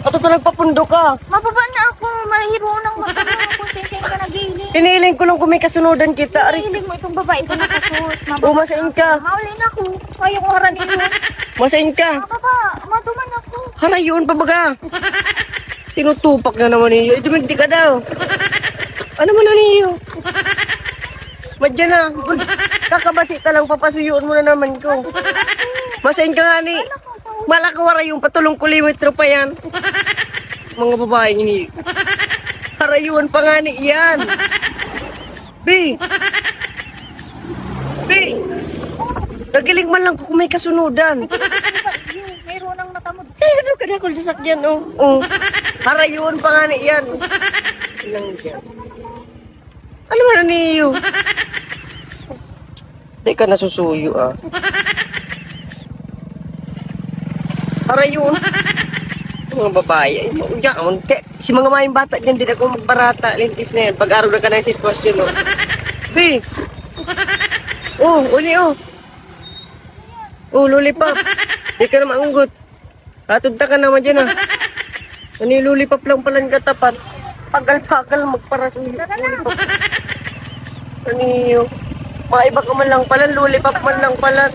Ato ka nagpapundo ka. Mababa na ako. Mahiro nang magtanong kung sising ka nag-iiling. Hinihiling ko lang kung may kasunodan kita. Ari, Hiling mo itong babae ko nakasuot. umasain ka. Mauli na ako. Ayaw ko haranin mo. Masain ka. Mababa, maduman ako. Harayon pa baga. Tinutupak na naman niyo. Dumigdi ka daw. Ano mo na niyo? Madya na. Kakabati ka lang, papasuyuan mo na naman ko. Masain ka nga ni. Malakawara yung patulong kilometro pa yan. Mga babae ini. Harayuan pa nga ni yan. B. B. Nagiling man lang ko kung may kasunudan. Mayroon nang natamod. Ano ka na kung sasakyan, oh. Oh. Harayuan pa nga ni yan. Ilang yan. Ano mo na niyo? Di ka nasusuyo, ah. Harayuan. Mga babae. Yan, si mga mayang bata dyan, din ako magbarata. Lintis na yan. Pag-araw na ka na yung sitwasyon, oh. B. Oh, uli, oh. Oh, lollipop. Di ka na maunggot. Hatod ka naman dyan, ah. Nanilulipop lang pala ng katapat. Pagal-pagal magparasuyo. Lollipop. Ano yun? Mga iba ka man lang pala, lollipop man lang pala.